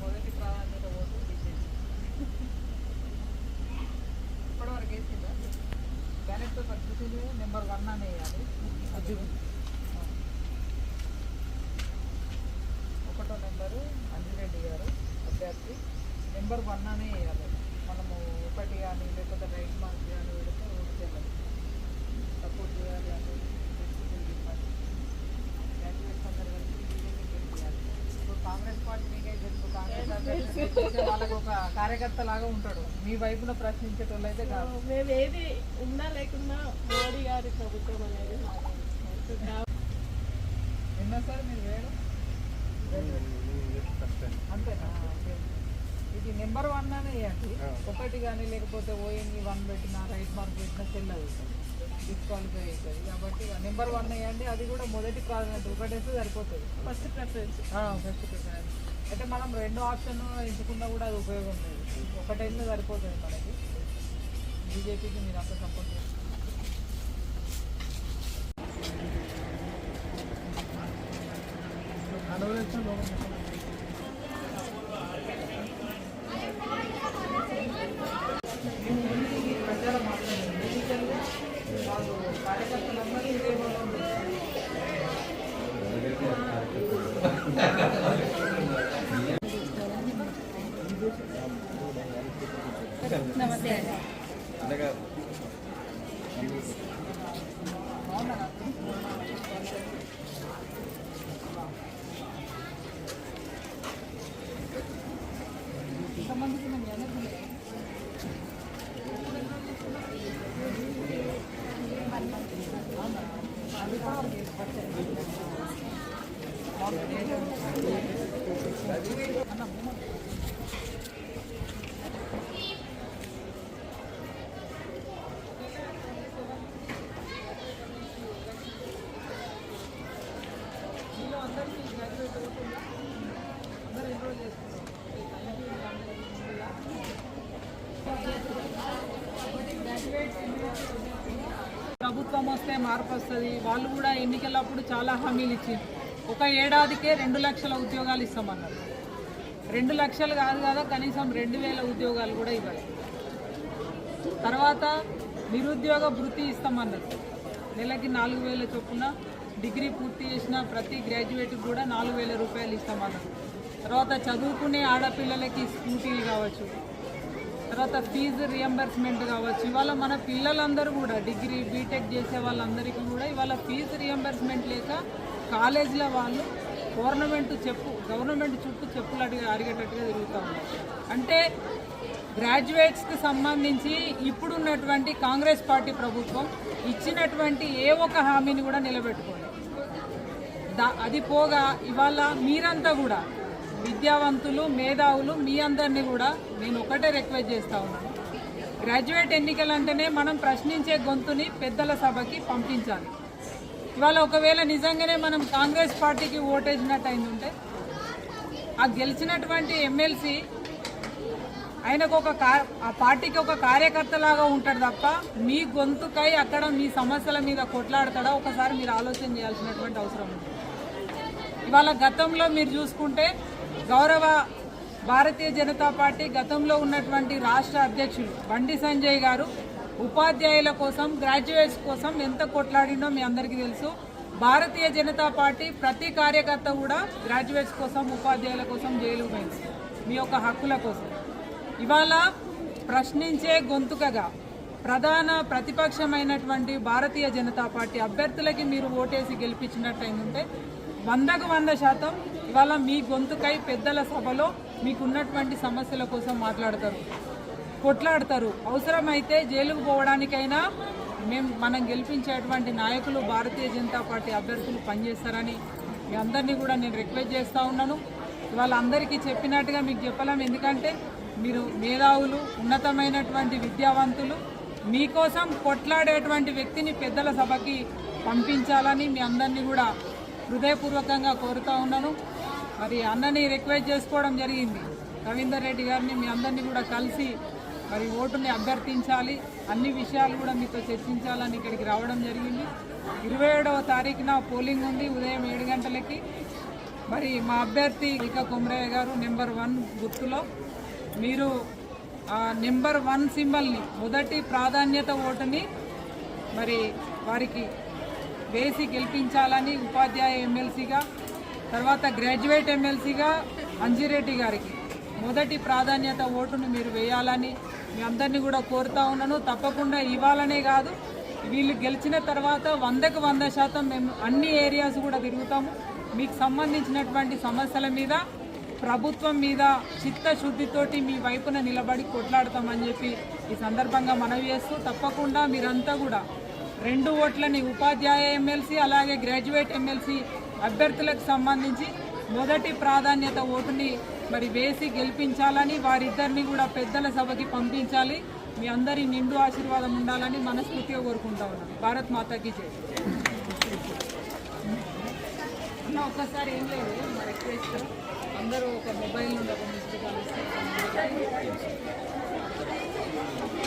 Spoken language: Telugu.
మొదటి ప్రాధాన్యత ఓటు బీజేపీ. ఇప్పటివరకు వేసిందా బ్యాలెట్ పేపర్ చూసింది నెంబర్ 1 అని వేయాలి. ఒకటో నెంబరు అంజిరెడ్డి గారు అభ్యర్థి నెంబర్ 1 అనే వేయాలి. మనము ఒకటి కానీ లేకపోతే రైట్ మార్క్ కానీ పెడితే ఓటు చేయాలి. సపోర్ట్ చేయాలి అంటే గ్రాడ్యుయేట్స్ అందరు కలిసి బీజేపీకి చేయాలి. ఇప్పుడు కాంగ్రెస్ పార్టీ మీకే తెలుసు, కాంగ్రెస్ అభ్యర్థి వాళ్ళకు ఒక కార్యకర్త లాగా ఉంటాడు. మీ వైపున ప్రశ్నించేటోళ్ళు అయితే కాదు. మేము ఏది ఉన్నా లేకున్నా మోడీ గారి ప్రభుత్వం అనేది విన్నా సార్ మీరు వేయడం అంతేనా? ఇది నెంబర్ 1 అనే వేయండి. ఒకటి కానీ లేకపోతే ఓఎన్ఈ 1 పెట్టినా రైట్ మార్క్ పెట్టినా చెల్లదు, డిస్క్వాలిఫై అవుతుంది. కాబట్టి నెంబర్ 1 వేయండి. అది కూడా మొదటి ప్రాధాన్యత ఒకటేస్తే సరిపోతుంది. First preference. ఫస్ట్ ప్రిఫరెన్స్ అయితే మనం 2 ఆప్షన్ ఎంచుకున్నా కూడా అది ఉపయోగం లేదు. ఒకటైతే సరిపోతుంది మనకి. బీజేపీకి మీరు అంత సపోర్ట్ చేస్తారు. ప్రచారం మాట్లాడండి. వాళ్ళు కార్యకర్తలందరూ ఇదే నమస్తే అండి. సంబంధించిన ప్రభుత్వం వస్తే మార్పు వస్తుంది. వాళ్ళు కూడా ఎన్నికలప్పుడు చాలా హామీలు ఇచ్చింది. ఒక ఏడాదికే 2 లక్షల ఉద్యోగాలు ఇస్తామన్నారు. 2 లక్షలు కాదు కదా, కనీసం 2000 ఉద్యోగాలు కూడా ఇవ్వాలి. తర్వాత నిరుద్యోగ వృత్తి ఇస్తామన్నారు. నెలకి 4000 చొప్పున డిగ్రీ పూర్తి చేసిన ప్రతి గ్రాడ్యుయేట్కి కూడా 4000 రూపాయలు ఇస్తామన్నారు. తర్వాత చదువుకునే ఆడపిల్లలకి స్కూటీలు కావచ్చు, తర్వాత ఫీజు రియంబర్స్మెంట్ కావచ్చు. ఇవాళ మన పిల్లలందరూ కూడా డిగ్రీ బీటెక్ చేసే వాళ్ళందరికీ కూడా ఇవాళ ఫీజు రియంబర్స్మెంట్ లేక కాలేజీల వాళ్ళు గవర్నమెంట్ చుట్టూ చెప్పులు అడిగేటట్టుగా తిరుగుతూ ఉన్నారు. అంటే గ్రాడ్యుయేట్స్కి సంబంధించి ఇప్పుడున్నటువంటి కాంగ్రెస్ పార్టీ ప్రభుత్వం ఇచ్చినటువంటి ఏ ఒక్క హామీని కూడా నిలబెట్టుకోలేదు. అది పోగా ఇవాళ మీరంతా కూడా విద్యావంతులు, మేధావులు, మీ అందరినీ కూడా నేను ఒకటే రిక్వెస్ట్ చేస్తూ ఉన్నాను. గ్రాడ్యుయేట్ ఎన్నికలు అంటేనే మనం ప్రశ్నించే గొంతుని పెద్దల సభకి పంపించాలి. ఇవాళ ఒకవేళ నిజంగానే మనం కాంగ్రెస్ పార్టీకి ఓటేసినట్టు అయిందంటే ఆ గెలిచినటువంటి ఎమ్మెల్సీ ఆయనకు ఆ పార్టీకి ఒక కార్యకర్తలాగా ఉంటాడు తప్ప మీ గొంతుకై అక్కడ మీ సమస్యల మీద కొట్లాడతాడా ఒకసారి మీరు ఆలోచన చేయాల్సినటువంటి అవసరం ఉంది. ఇవాళ గతంలో మీరు చూసుకుంటే గౌరవ భారతీయ జనతా పార్టీ గతంలో ఉన్నటువంటి రాష్ట్ర అధ్యక్షులు బండి సంజయ్ గారు ఉపాధ్యాయుల కోసం, గ్రాడ్యుయేట్స్ కోసం ఎంత కొట్లాడిండో మీ అందరికీ తెలుసు. భారతీయ జనతా పార్టీ ప్రతి కార్యకర్త కూడా గ్రాడ్యుయేట్స్ కోసం, ఉపాధ్యాయుల కోసం జైలుకు పోయింది, మీ యొక్క హక్కుల కోసం. ఇవాళ ప్రశ్నించే గొంతుకగా ప్రధాన ప్రతిపక్షమైనటువంటి భారతీయ జనతా పార్టీ అభ్యర్థులకి మీరు ఓటేసి గెలిపించినట్టయిందంటే 100కు 100% ఇవాళ మీ గొంతుకై పెద్దల సభలో మీకున్నటువంటి సమస్యల కోసం కొట్లాడతారు. అవసరమైతే జైలుకు పోవడానికైనా మనం గెలిపించేటువంటి నాయకులు భారతీయ జనతా పార్టీ అభ్యర్థులు పనిచేస్తారని మీ అందరినీ కూడా నేను రిక్వెస్ట్ చేస్తూ ఉన్నాను. ఇవాళ అందరికీ చెప్పినట్టుగా మీకు చెప్పలేం, ఎందుకంటే మీరు మేధావులు, ఉన్నతమైనటువంటి విద్యావంతులు. మీకోసం కొట్లాడేటువంటి వ్యక్తిని పెద్దల సభకి పంపించాలని మీ అందరినీ కూడా హృదయపూర్వకంగా కోరుతూ ఉన్నాను. మరి అన్నని రిక్వెస్ట్ చేసుకోవడం జరిగింది, రవీందర్ రెడ్డి గారిని మీ అందరినీ కూడా కలిసి మరి ఓటుని అభ్యర్థించాలి, అన్ని విషయాలు కూడా మీతో చర్చించాలని ఇక్కడికి రావడం జరిగింది. 27వ తారీఖున పోలింగ్ ఉంది ఉదయం 7 గంటలకి. మరి మా అభ్యర్థి ఇక కొమరయ్య గారు నెంబర్ 1 గుర్తులో మీరు నెంబర్ 1 సింబల్ని మొదటి ప్రాధాన్యత ఓటుని మరి వారికి వేసి గెలిపించాలని ఉపాధ్యాయ ఎమ్మెల్సీగా తర్వాత గ్రాడ్యుయేట్ ఎమ్మెల్సీగా అంజిరెడ్డి గారికి మొదటి ప్రాధాన్యత ఓటును మీరు వేయాలని మీ అందరినీ కూడా కోరుతా ఉన్నాను. తప్పకుండా ఇవ్వాలనే కాదు, వీళ్ళు గెలిచిన తర్వాత 100కు 100% మేము అన్ని ఏరియాస్ కూడా తిరుగుతాము. మీకు సంబంధించినటువంటి సమస్యల మీద ప్రభుత్వం మీద చిత్తశుద్ధితోటి మీ వైపున నిలబడి కొట్లాడతామని చెప్పి ఈ సందర్భంగా మనవి చేస్తూ, తప్పకుండా మీరంతా కూడా 2 ఓట్లని ఉపాధ్యాయ ఎమ్మెల్సీ అలాగే గ్రాడ్యుయేట్ ఎమ్మెల్సీ అభ్యర్థులకు సంబంధించి మొదటి ప్రాధాన్యత ఓటుని మరి వేసి గెలిపించాలని, వారిద్దరిని కూడా పెద్దల సభకి పంపించాలి. మీ అందరి నిండు ఆశీర్వాదం ఉండాలని మనస్ఫూర్తిగా కోరుకుంటా ఉన్నాను. భారత్ మాతాకి జై. ఒక్కసారి ఏం లేదు, మా రిక్వెస్ట్ అందరూ ఒక మొబైల్ నుండి ఒక మిస్డ్ కాల్ ఇస్తారు.